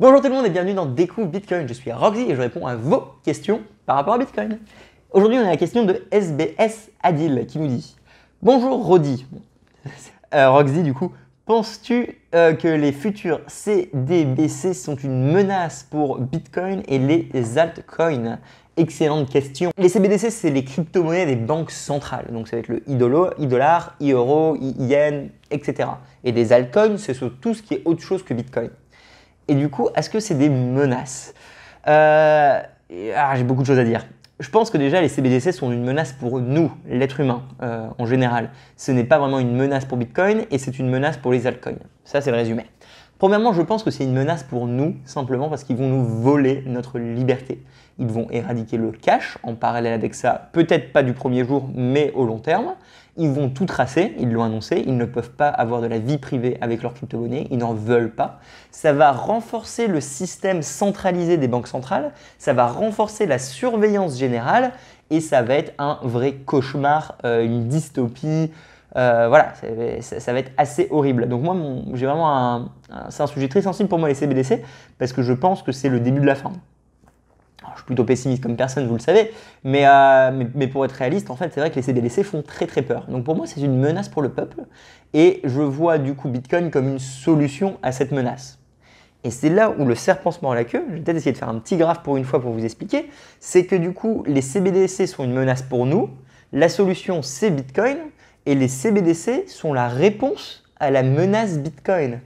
Bonjour tout le monde et bienvenue dans Découvre Bitcoin. Je suis Roxy et je réponds à vos questions par rapport à Bitcoin. Aujourd'hui, on a la question de SBS Adil qui nous dit « Bonjour Rodi ». Roxy, du coup, penses-tu que les futurs CBDC sont une menace pour Bitcoin et les altcoins? Excellente question. Les CBDC, c'est les crypto-monnaies des banques centrales. Donc ça va être le e-dollar, e-euro, e-yen, etc. Et les altcoins, c'est sur tout ce qui est autre chose que Bitcoin. Et du coup, est-ce que c'est des menaces? J'ai beaucoup de choses à dire. Je pense que déjà, les CBDC sont une menace pour nous, l'être humain, en général. Ce n'est pas vraiment une menace pour Bitcoin et c'est une menace pour les altcoins. Ça, c'est le résumé. Premièrement, je pense que c'est une menace pour nous, simplement parce qu'ils vont nous voler notre liberté. Ils vont éradiquer le cash en parallèle avec ça, peut-être pas du premier jour, mais au long terme. Ils vont tout tracer, ils l'ont annoncé, ils ne peuvent pas avoir de la vie privée avec leur crypto-monnaie, ils n'en veulent pas. Ça va renforcer le système centralisé des banques centrales, ça va renforcer la surveillance générale et ça va être un vrai cauchemar, une dystopie. Voilà, ça va être assez horrible. Donc moi, j'ai vraiment c'est un sujet très sensible pour moi les CBDC parce que je pense que c'est le début de la fin. Alors, je suis plutôt pessimiste comme personne, vous le savez, mais pour être réaliste, en fait, c'est vrai que les CBDC font très très peur. Donc pour moi, c'est une menace pour le peuple et je vois du coup Bitcoin comme une solution à cette menace. Et c'est là où le serpent se mord la queue, je vais peut-être essayer de faire un petit graphe pour une fois pour vous expliquer, c'est que du coup, les CBDC sont une menace pour nous, la solution c'est Bitcoin et les CBDC sont la réponse à la menace Bitcoin.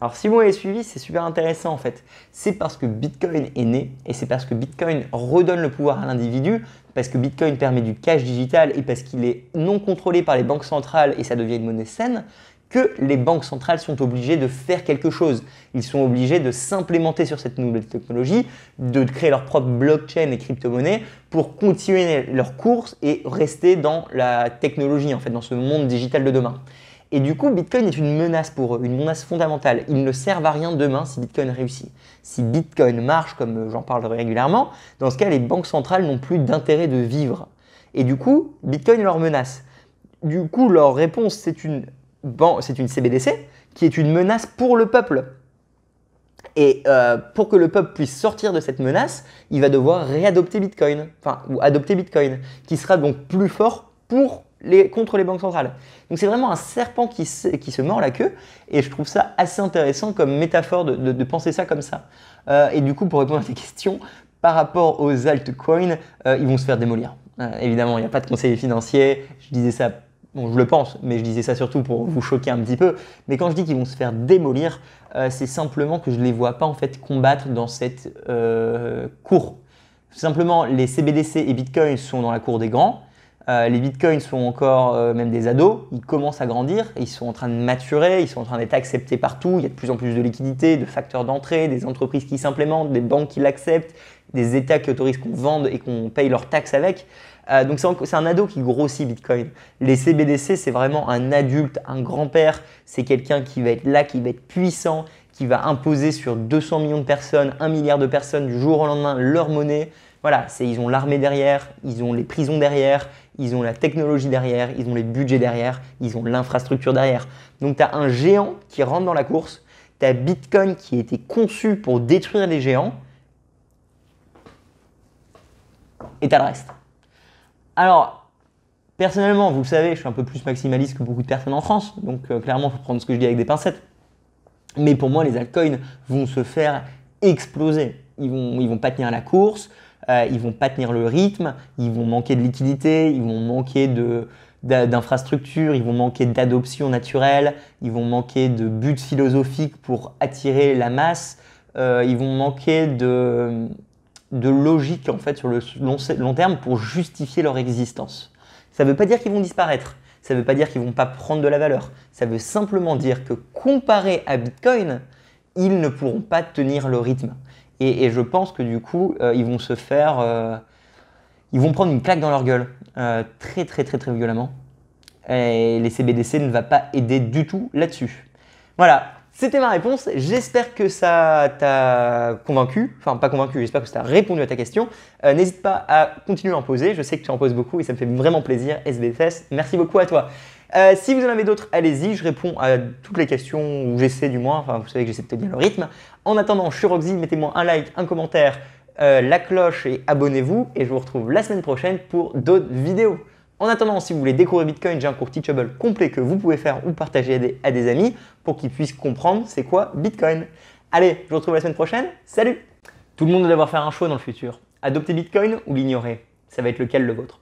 Alors si vous m'avez suivi, c'est super intéressant en fait. C'est parce que Bitcoin est né et c'est parce que Bitcoin redonne le pouvoir à l'individu, parce que Bitcoin permet du cash digital et parce qu'il est non contrôlé par les banques centrales et ça devient une monnaie saine, que les banques centrales sont obligées de faire quelque chose. Ils sont obligés de s'implémenter sur cette nouvelle technologie, de créer leur propre blockchain et crypto-monnaie pour continuer leur course et rester dans la technologie, en fait, dans ce monde digital de demain. Et du coup, Bitcoin est une menace pour eux, une menace fondamentale. Ils ne servent à rien demain si Bitcoin réussit. Si Bitcoin marche, comme j'en parle régulièrement, dans ce cas, les banques centrales n'ont plus d'intérêt de vivre. Et du coup, Bitcoin est leur menace. Du coup, leur réponse, c'est une CBDC qui est une menace pour le peuple. Et pour que le peuple puisse sortir de cette menace, il va devoir réadopter Bitcoin, ou adopter Bitcoin, qui sera donc plus fort contre les banques centrales. Donc c'est vraiment un serpent qui se mord la queue et je trouve ça assez intéressant comme métaphore de penser ça comme ça. Et du coup, pour répondre à tes questions, par rapport aux altcoins, ils vont se faire démolir. Évidemment, il n'y a pas de conseiller financier, je disais ça, bon je le pense, mais je disais ça surtout pour vous choquer un petit peu. Mais quand je dis qu'ils vont se faire démolir, c'est simplement que je ne les vois pas en fait combattre dans cette cour. Simplement, les CBDC et Bitcoin sont dans la cour des grands. Les bitcoins sont encore même des ados, ils commencent à grandir, ils sont en train de maturer, ils sont en train d'être acceptés partout, il y a de plus en plus de liquidités, de facteurs d'entrée, des entreprises qui s'implémentent, des banques qui l'acceptent, des États qui autorisent qu'on vende et qu'on paye leurs taxes avec. Donc c'est un ado qui grossit Bitcoin. Les CBDC, c'est vraiment un adulte, un grand-père, c'est quelqu'un qui va être là, qui va être puissant, qui va imposer sur 200 millions de personnes, 1 milliard de personnes du jour au lendemain leur monnaie. Voilà, ils ont l'armée derrière, ils ont les prisons derrière, ils ont la technologie derrière, ils ont les budgets derrière, ils ont l'infrastructure derrière. Donc tu as un géant qui rentre dans la course, tu as Bitcoin qui a été conçu pour détruire les géants et tu as le reste. Alors, personnellement, vous le savez, je suis un peu plus maximaliste que beaucoup de personnes en France, donc clairement, il faut prendre ce que je dis avec des pincettes. Mais pour moi, les altcoins vont se faire exploser. Ils vont pas tenir la course. Ils vont pas tenir le rythme, ils vont manquer de liquidité, ils vont manquer d'infrastructures, ils vont manquer d'adoption naturelle, ils vont manquer de buts philosophiques pour attirer la masse, ils vont manquer de logique en fait sur le long terme pour justifier leur existence. Ça ne veut pas dire qu'ils vont disparaître, ça ne veut pas dire qu'ils ne vont pas prendre de la valeur, ça veut simplement dire que comparé à Bitcoin, ils ne pourront pas tenir le rythme. Et je pense que du coup, ils vont prendre une claque dans leur gueule très très très très violemment. Et les CBDC ne va pas aider du tout là-dessus. Voilà, c'était ma réponse. J'espère que ça t'a convaincu. Enfin, pas convaincu, j'espère que ça t'a répondu à ta question. N'hésite pas à continuer à en poser. Je sais que tu en poses beaucoup et ça me fait vraiment plaisir. SBFS, merci beaucoup à toi. Si vous en avez d'autres, allez-y, je réponds à toutes les questions, ou j'essaie du moins, enfin vous savez que j'essaie de tenir le rythme. En attendant, je suis Roxy, mettez-moi un like, un commentaire, la cloche et abonnez-vous. Et je vous retrouve la semaine prochaine pour d'autres vidéos. En attendant, si vous voulez découvrir Bitcoin, j'ai un cours Teachable complet que vous pouvez faire ou partager à des amis pour qu'ils puissent comprendre c'est quoi Bitcoin. Allez, je vous retrouve la semaine prochaine. Salut! Tout le monde doit devoir faire un choix dans le futur. Adopter Bitcoin ou l'ignorer? Ça va être lequel le vôtre?